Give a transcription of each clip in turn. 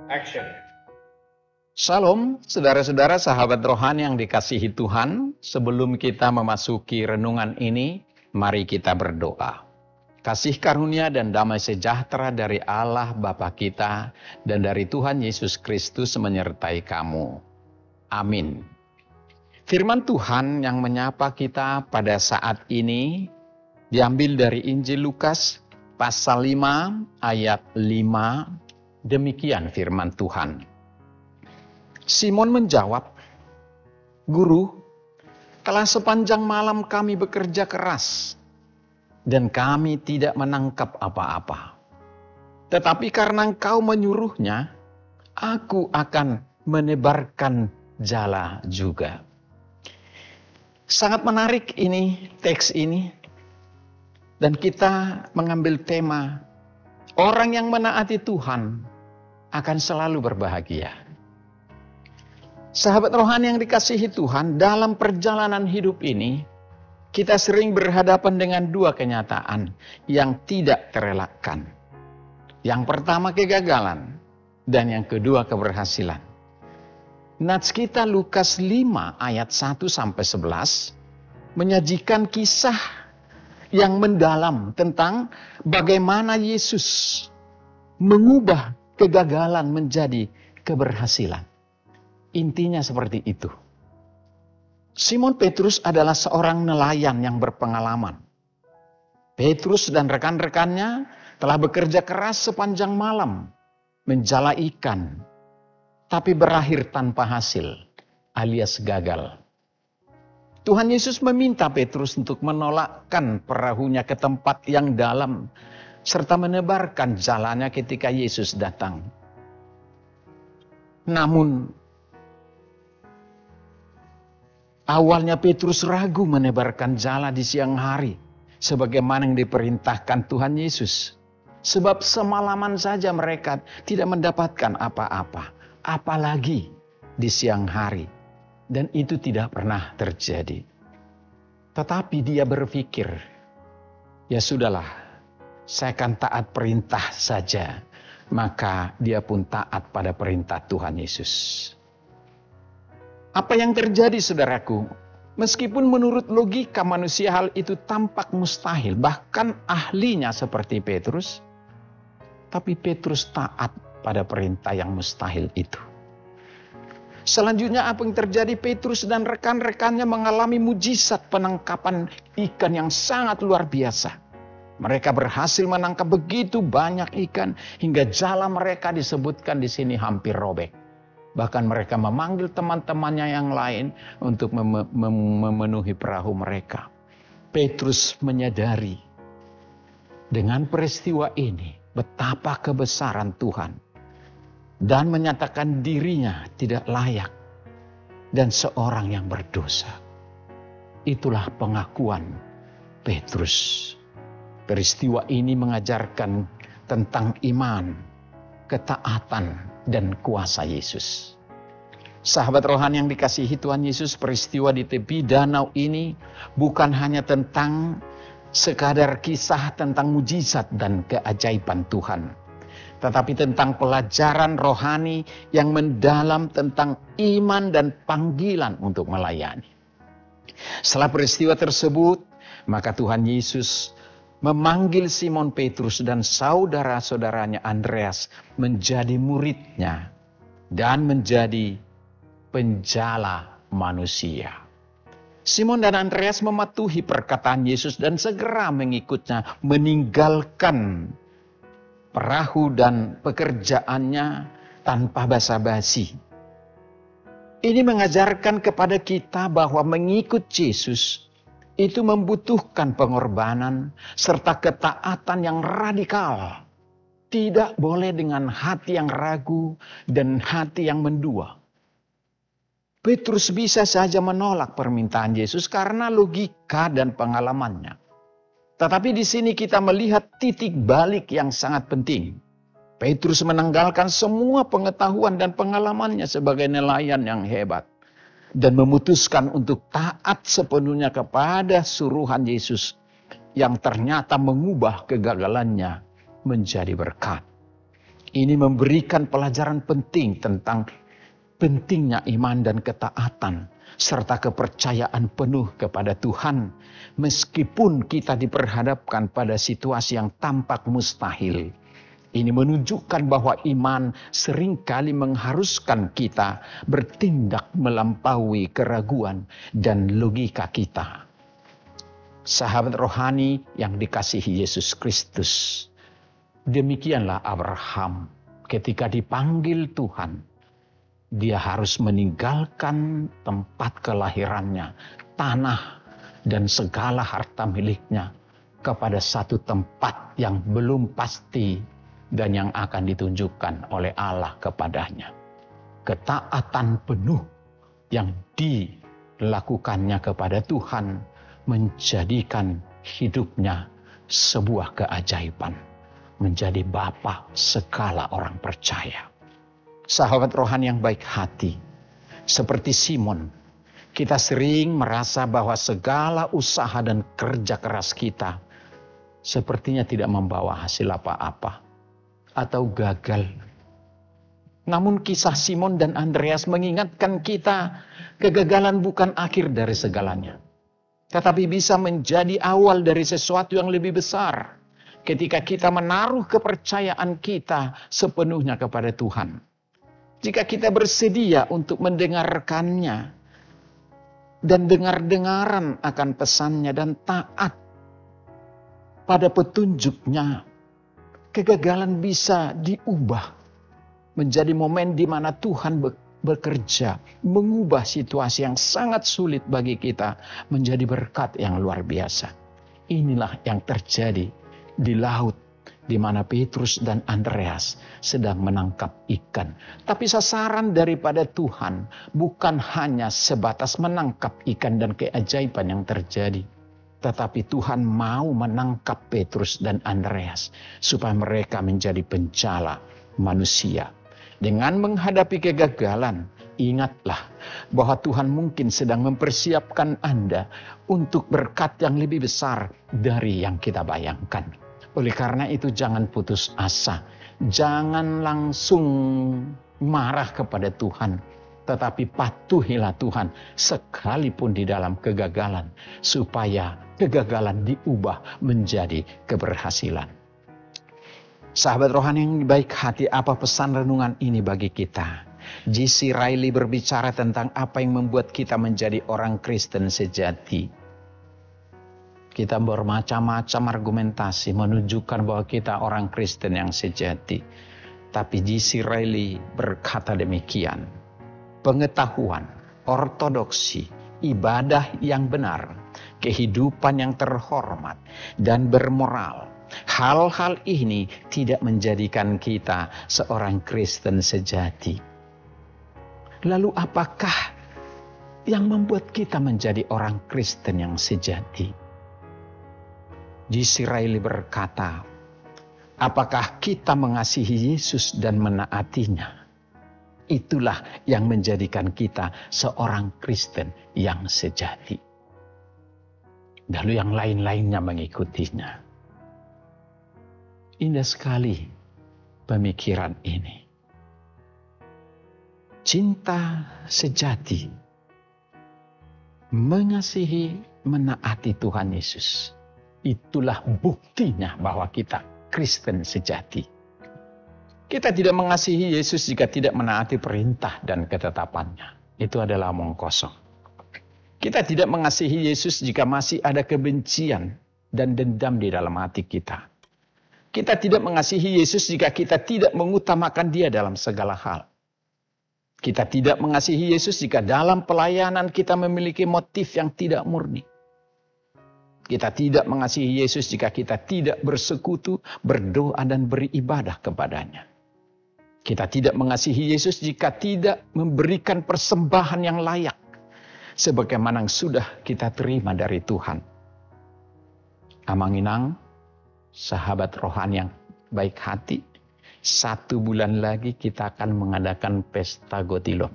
Action. Shalom, saudara-saudara sahabat rohani yang dikasihi Tuhan. Sebelum kita memasuki renungan ini, mari kita berdoa. Kasih karunia dan damai sejahtera dari Allah Bapa kita dan dari Tuhan Yesus Kristus menyertai kamu. Amin. Firman Tuhan yang menyapa kita pada saat ini diambil dari Injil Lukas pasal 5 ayat 5. Demikian firman Tuhan. Simon menjawab, "Guru, telah sepanjang malam kami bekerja keras dan kami tidak menangkap apa-apa. Tetapi karena engkau menyuruhnya, aku akan menebarkan jala juga." Sangat menarik ini, teks ini. Dan kita mengambil tema, orang yang menaati Tuhan akan selalu berbahagia. Sahabat rohani yang dikasihi Tuhan, dalam perjalanan hidup ini, kita sering berhadapan dengan dua kenyataan yang tidak terelakkan. Yang pertama kegagalan, dan yang kedua keberhasilan. Nats kita Lukas 5 ayat 1-11 menyajikan kisah yang mendalam tentang bagaimana Yesus mengubah kegagalan menjadi keberhasilan. Intinya seperti itu. Simon Petrus adalah seorang nelayan yang berpengalaman. Petrus dan rekan-rekannya telah bekerja keras sepanjang malam menjala ikan, tapi berakhir tanpa hasil alias gagal. Tuhan Yesus meminta Petrus untuk menolakkan perahunya ke tempat yang dalam serta menebarkan jalannya ketika Yesus datang. Namun awalnya Petrus ragu menebarkan jala di siang hari sebagaimana yang diperintahkan Tuhan Yesus. Sebab semalaman saja mereka tidak mendapatkan apa-apa, apalagi di siang hari. Dan itu tidak pernah terjadi. Tetapi dia berpikir, ya sudahlah, saya akan taat perintah saja. Maka dia pun taat pada perintah Tuhan Yesus. Apa yang terjadi saudaraku? Meskipun menurut logika manusia hal itu tampak mustahil, bahkan ahlinya seperti Petrus, tapi Petrus taat pada perintah yang mustahil itu. Selanjutnya apa yang terjadi? Petrus dan rekan-rekannya mengalami mujizat penangkapan ikan yang sangat luar biasa. Mereka berhasil menangkap begitu banyak ikan hingga jala mereka disebutkan di sini hampir robek. Bahkan mereka memanggil teman-temannya yang lain untuk memenuhi perahu mereka. Petrus menyadari dengan peristiwa ini betapa kebesaran Tuhan. Dan menyatakan dirinya tidak layak dan seorang yang berdosa. Itulah pengakuan Petrus. Peristiwa ini mengajarkan tentang iman, ketaatan, dan kuasa Yesus. Sahabat rohani yang dikasihi Tuhan Yesus, peristiwa di tepi danau ini bukan hanya tentang sekadar kisah tentang mujizat dan keajaiban Tuhan, tetapi tentang pelajaran rohani yang mendalam tentang iman dan panggilan untuk melayani. Setelah peristiwa tersebut, maka Tuhan Yesus memanggil Simon Petrus dan saudara-saudaranya Andreas menjadi muridnya dan menjadi penjala manusia. Simon dan Andreas mematuhi perkataan Yesus dan segera mengikutnya, meninggalkan perahu dan pekerjaannya tanpa basa-basi. Ini mengajarkan kepada kita bahwa mengikut Yesus itu membutuhkan pengorbanan serta ketaatan yang radikal. Tidak boleh dengan hati yang ragu dan hati yang mendua. Petrus bisa saja menolak permintaan Yesus karena logika dan pengalamannya. Tetapi di sini kita melihat titik balik yang sangat penting. Petrus menanggalkan semua pengetahuan dan pengalamannya sebagai nelayan yang hebat. Dan memutuskan untuk taat sepenuhnya kepada suruhan Yesus yang ternyata mengubah kegagalannya menjadi berkat. Ini memberikan pelajaran penting tentang pentingnya iman dan ketaatan, serta kepercayaan penuh kepada Tuhan, meskipun kita diperhadapkan pada situasi yang tampak mustahil. Ini menunjukkan bahwa iman seringkali mengharuskan kita bertindak melampaui keraguan dan logika kita. Sahabat rohani yang dikasihi Yesus Kristus, demikianlah Abraham ketika dipanggil Tuhan. Dia harus meninggalkan tempat kelahirannya, tanah, dan segala harta miliknya kepada satu tempat yang belum pasti dan yang akan ditunjukkan oleh Allah kepadanya. Ketaatan penuh yang dilakukannya kepada Tuhan menjadikan hidupnya sebuah keajaiban, menjadi bapa segala orang percaya. Sahabat rohani yang baik hati, seperti Simon, kita sering merasa bahwa segala usaha dan kerja keras kita sepertinya tidak membawa hasil apa-apa atau gagal. Namun kisah Simon dan Andreas mengingatkan kita, kegagalan bukan akhir dari segalanya, tetapi bisa menjadi awal dari sesuatu yang lebih besar ketika kita menaruh kepercayaan kita sepenuhnya kepada Tuhan. Jika kita bersedia untuk mendengarkannya dan dengar-dengaran akan pesannya dan taat pada petunjuknya, kegagalan bisa diubah menjadi momen di mana Tuhan bekerja, mengubah situasi yang sangat sulit bagi kita menjadi berkat yang luar biasa. Inilah yang terjadi di laut, di mana Petrus dan Andreas sedang menangkap ikan. Tapi sasaran daripada Tuhan bukan hanya sebatas menangkap ikan dan keajaiban yang terjadi. Tetapi Tuhan mau menangkap Petrus dan Andreas supaya mereka menjadi pencala manusia. Dengan menghadapi kegagalan, ingatlah bahwa Tuhan mungkin sedang mempersiapkan Anda untuk berkat yang lebih besar dari yang kita bayangkan. Oleh karena itu jangan putus asa, jangan langsung marah kepada Tuhan, tetapi patuhilah Tuhan sekalipun di dalam kegagalan, supaya kegagalan diubah menjadi keberhasilan. Sahabat rohani yang baik hati, apa pesan renungan ini bagi kita? J.C. Riley berbicara tentang apa yang membuat kita menjadi orang Kristen sejati. Kita bermacam-macam argumentasi menunjukkan bahwa kita orang Kristen yang sejati. Tapi J.C. Riley berkata demikian. Pengetahuan, ortodoksi, ibadah yang benar, kehidupan yang terhormat, dan bermoral. Hal-hal ini tidak menjadikan kita seorang Kristen sejati. Lalu apakah yang membuat kita menjadi orang Kristen yang sejati? J.C. Riley berkata, apakah kita mengasihi Yesus dan menaatinya? Itulah yang menjadikan kita seorang Kristen yang sejati. Lalu yang lain-lainnya mengikutinya. Indah sekali pemikiran ini. Cinta sejati, mengasihi, menaati Tuhan Yesus. Itulah buktinya bahwa kita Kristen sejati. Kita tidak mengasihi Yesus jika tidak menaati perintah dan ketetapannya. Itu adalah omong kosong. Kita tidak mengasihi Yesus jika masih ada kebencian dan dendam di dalam hati kita. Kita tidak mengasihi Yesus jika kita tidak mengutamakan Dia dalam segala hal. Kita tidak mengasihi Yesus jika dalam pelayanan kita memiliki motif yang tidak murni. Kita tidak mengasihi Yesus jika kita tidak bersekutu, berdoa, dan beribadah kepadanya. Kita tidak mengasihi Yesus jika tidak memberikan persembahan yang layak, sebagaimana yang sudah kita terima dari Tuhan. Amanginang, sahabat rohani yang baik hati, 1 bulan lagi kita akan mengadakan pesta Gotilom.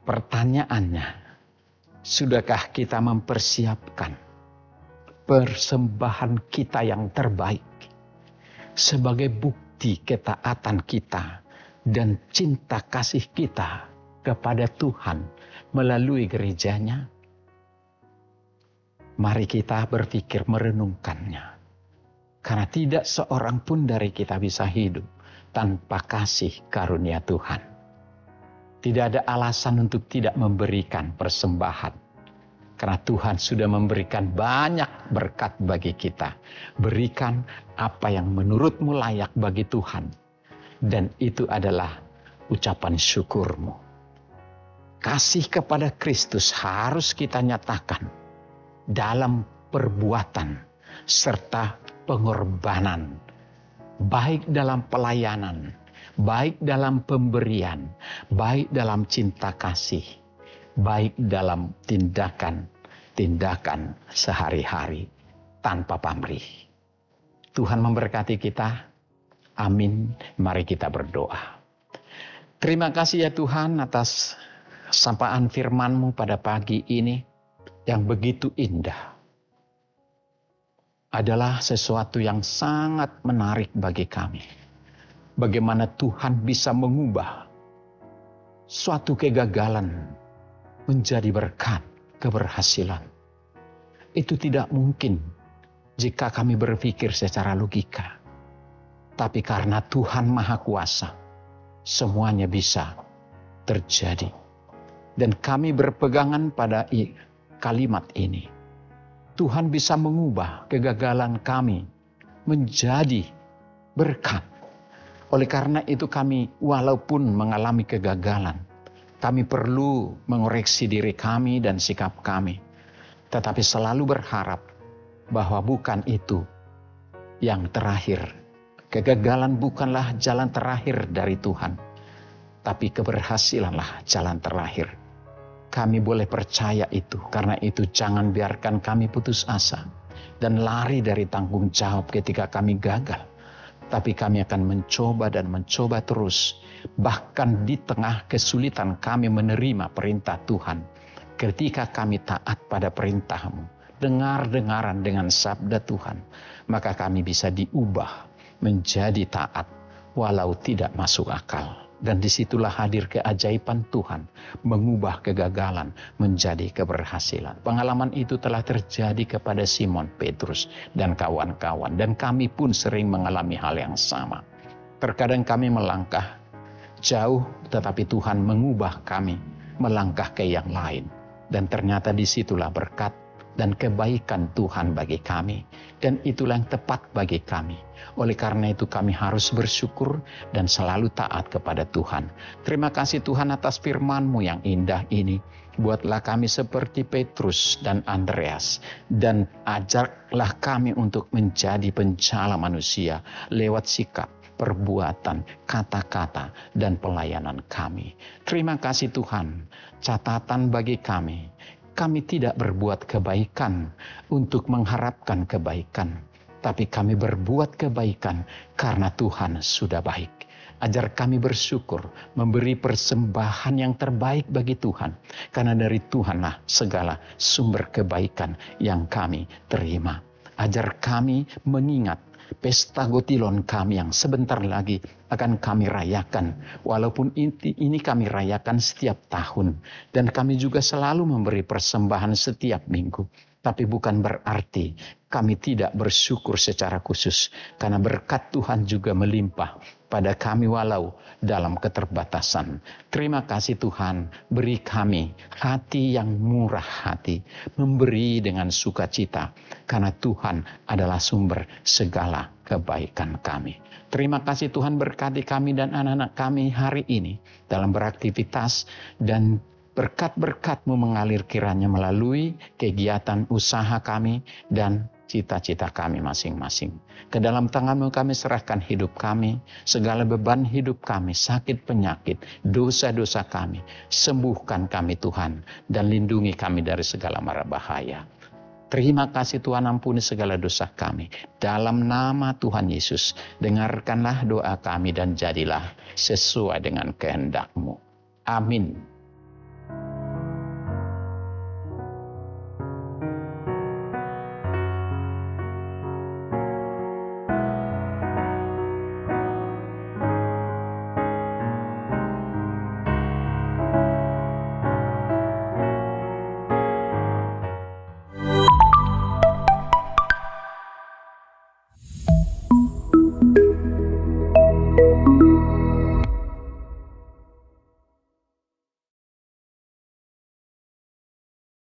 Pertanyaannya, sudahkah kita mempersiapkan persembahan kita yang terbaik sebagai bukti bukti ketaatan kita dan cinta kasih kita kepada Tuhan melalui gerejanya? Mari kita berpikir merenungkannya. Karena tidak seorang pun dari kita bisa hidup tanpa kasih karunia Tuhan. Tidak ada alasan untuk tidak memberikan persembahan. Karena Tuhan sudah memberikan banyak berkat bagi kita. Berikan apa yang menurutmu layak bagi Tuhan. Dan itu adalah ucapan syukurmu. Kasih kepada Kristus harus kita nyatakan dalam perbuatan serta pengorbanan. Baik dalam pelayanan, baik dalam pemberian, baik dalam cinta kasih, baik dalam tindakan sehari-hari tanpa pamrih. Tuhan memberkati kita. Amin. Mari kita berdoa. Terima kasih ya Tuhan atas sapaan firman-Mu pada pagi ini yang begitu indah. Adalah sesuatu yang sangat menarik bagi kami. Bagaimana Tuhan bisa mengubah suatu kegagalan menjadi berkat, keberhasilan. Itu tidak mungkin jika kami berpikir secara logika. Tapi karena Tuhan Maha Kuasa, semuanya bisa terjadi. Dan kami berpegangan pada kalimat ini. Tuhan bisa mengubah kegagalan kami menjadi berkat. Oleh karena itu kami walaupun mengalami kegagalan, kami perlu mengoreksi diri kami dan sikap kami. Tetapi selalu berharap bahwa bukan itu yang terakhir. Kegagalan bukanlah jalan terakhir dari Tuhan. Tapi keberhasilanlah jalan terakhir. Kami boleh percaya itu. Karena itu jangan biarkan kami putus asa. Dan lari dari tanggung jawab ketika kami gagal. Tapi kami akan mencoba dan mencoba terus. Bahkan di tengah kesulitan kami menerima perintah Tuhan. Ketika kami taat pada perintah-Mu. Dengar-dengaran dengan sabda Tuhan. Maka kami bisa diubah menjadi taat. Walau tidak masuk akal. Dan disitulah hadir keajaiban Tuhan mengubah kegagalan menjadi keberhasilan. Pengalaman itu telah terjadi kepada Simon Petrus dan kawan-kawan. Dan kami pun sering mengalami hal yang sama. Terkadang kami melangkah jauh tetapi Tuhan mengubah kami melangkah ke yang lain. Dan ternyata disitulah berkat dan kebaikan Tuhan bagi kami. Dan itulah yang tepat bagi kami. Oleh karena itu kami harus bersyukur dan selalu taat kepada Tuhan. Terima kasih Tuhan atas firman-Mu yang indah ini. Buatlah kami seperti Petrus dan Andreas. Dan ajarlah kami untuk menjadi pencala manusia lewat sikap, perbuatan, kata-kata, dan pelayanan kami. Terima kasih Tuhan. Catatan bagi kami. Kami tidak berbuat kebaikan untuk mengharapkan kebaikan. Tapi kami berbuat kebaikan karena Tuhan sudah baik. Ajar kami bersyukur, memberi persembahan yang terbaik bagi Tuhan. Karena dari Tuhanlah segala sumber kebaikan yang kami terima. Ajar kami mengingat pesta Gotilon kami yang sebentar lagi akan kami rayakan. Walaupun ini kami rayakan setiap tahun. Dan kami juga selalu memberi persembahan setiap minggu. Tapi bukan berarti kami tidak bersyukur secara khusus. Karena berkat Tuhan juga melimpah pada kami walau dalam keterbatasan. Terima kasih Tuhan, beri kami hati yang murah hati. Memberi dengan sukacita. Karena Tuhan adalah sumber segala kebaikan kami. Terima kasih Tuhan, berkati kami dan anak-anak kami hari ini dalam beraktivitas, dan berkat-berkat-Mu mengalir kiranya melalui kegiatan usaha kami dan cita-cita kami masing-masing. Ke dalam tangan-Mu kami serahkan hidup kami, segala beban hidup kami, sakit penyakit, dosa-dosa kami. Sembuhkan kami Tuhan, dan lindungi kami dari segala mara bahaya. Terima kasih Tuhan, ampuni segala dosa kami. Dalam nama Tuhan Yesus, dengarkanlah doa kami dan jadilah sesuai dengan kehendak-Mu. Amin.